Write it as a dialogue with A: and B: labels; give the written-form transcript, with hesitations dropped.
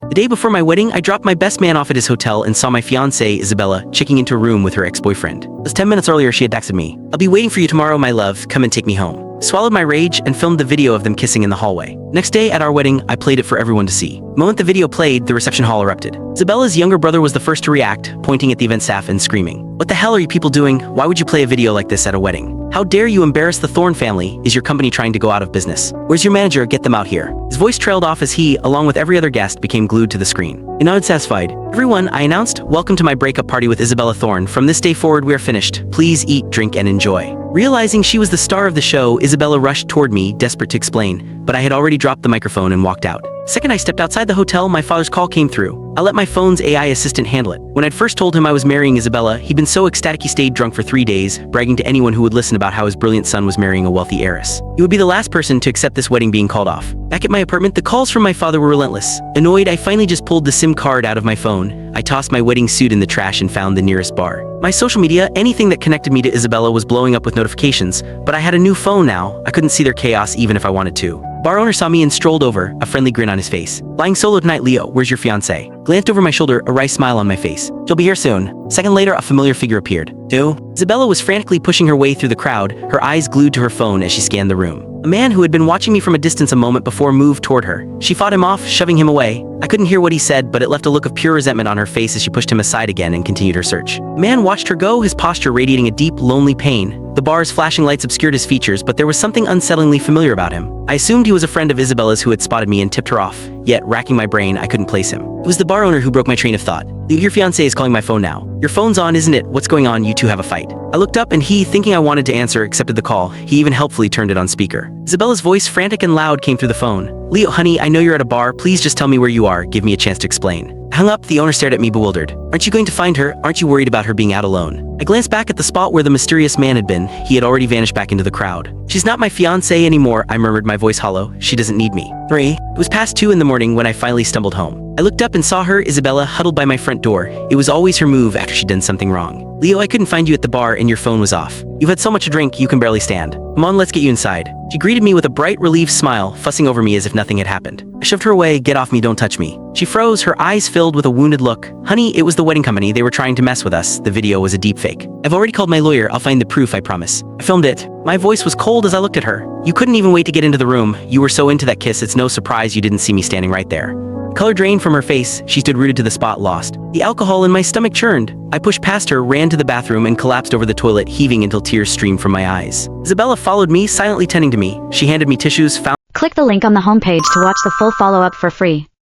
A: The day before my wedding, I dropped my best man off at his hotel and saw my fiancée, Isabella, checking into a room with her ex-boyfriend. Just 10 minutes earlier, she had texted me, "I'll be waiting for you tomorrow, my love. Come and take me home." Swallowed my rage and filmed the video of them kissing in the hallway. Next day at our wedding, I played it for everyone to see. The moment the video played, the reception hall erupted. Isabella's younger brother was the first to react, pointing at the event staff and screaming, "What the hell are you people doing? Why would you play a video like this at a wedding? How dare you embarrass the Thorne family? Is your company trying to go out of business? Where's your manager? Get them out here." His voice trailed off as he, along with every other guest, became glued to the screen. And unsatisfied, "Everyone," I announced, "welcome to my breakup party with Isabella Thorne. From this day forward, we are finished. Please eat, drink, and enjoy." Realizing she was the star of the show, Isabella rushed toward me, desperate to explain, but I had already dropped the microphone and walked out. The second I stepped outside the hotel, my father's call came through. I let my phone's AI assistant handle it. When I'd first told him I was marrying Isabella, he'd been so ecstatic he stayed drunk for 3 days, bragging to anyone who would listen about how his brilliant son was marrying a wealthy heiress. He would be the last person to accept this wedding being called off. Back at my apartment, the calls from my father were relentless. Annoyed, I finally just pulled the SIM card out of my phone. I tossed my wedding suit in the trash and found the nearest bar. My social media, anything that connected me to Isabella, was blowing up with notifications, but I had a new phone now. I couldn't see their chaos even if I wanted to. Bar owner saw me and strolled over, a friendly grin on his face. "Flying solo tonight, Leo. Where's your fiancé?" Glanced over my shoulder, a wry smile on my face. "She'll be here soon." Second later, a familiar figure appeared. "Who?" Isabella was frantically pushing her way through the crowd, her eyes glued to her phone as she scanned the room. A man who had been watching me from a distance a moment before moved toward her. She fought him off, shoving him away. I couldn't hear what he said, but it left a look of pure resentment on her face as she pushed him aside again and continued her search. The man watched her go, his posture radiating a deep, lonely pain. The bar's flashing lights obscured his features, but there was something unsettlingly familiar about him. I assumed he was a friend of Isabella's who had spotted me and tipped her off, yet, racking my brain, I couldn't place him. It was the bar owner who broke my train of thought. "Your fiancé is calling my phone now." "Your phone's on, isn't it? What's going on? You two have a fight." I looked up and he, thinking I wanted to answer, accepted the call. He even helpfully turned it on speaker. Isabella's voice, frantic and loud, came through the phone. "Leo, honey, I know you're at a bar. Please just tell me where you are. Give me a chance to explain." I hung up. The owner stared at me bewildered. "Aren't you going to find her? Aren't you worried about her being out alone?" I glanced back at the spot where the mysterious man had been. He had already vanished back into the crowd. "She's not my fiancée anymore," I murmured, my voice hollow. "She doesn't need me." 3. It was past 2 in the morning when I finally stumbled home. I looked up and saw her, Isabella, huddled by my front door. It was always her move after she'd done something wrong. "Leo, I couldn't find you at the bar and your phone was off. You've had so much to drink, you can barely stand. Come on, let's get you inside." She greeted me with a bright, relieved smile, fussing over me as if nothing had happened. I shoved her away. "Get off me, don't touch me." She froze, her eyes filled with a wounded look. "Honey, it was the wedding company. They were trying to mess with us. The video was a deep fake. I've already called my lawyer. I'll find the proof, I promise." I filmed it. My voice was cold as I looked at her. "You couldn't even wait to get into the room. You were so into that kiss, it's no surprise you didn't see me standing right there." Color drained from her face. She stood rooted to the spot, lost. The alcohol in my stomach churned. I pushed past her, ran to the bathroom, and collapsed over the toilet, heaving until tears streamed from my eyes. Isabella followed me, silently tending to me. She handed me tissues, found
B: Click the link on the homepage to watch the full follow-up for free.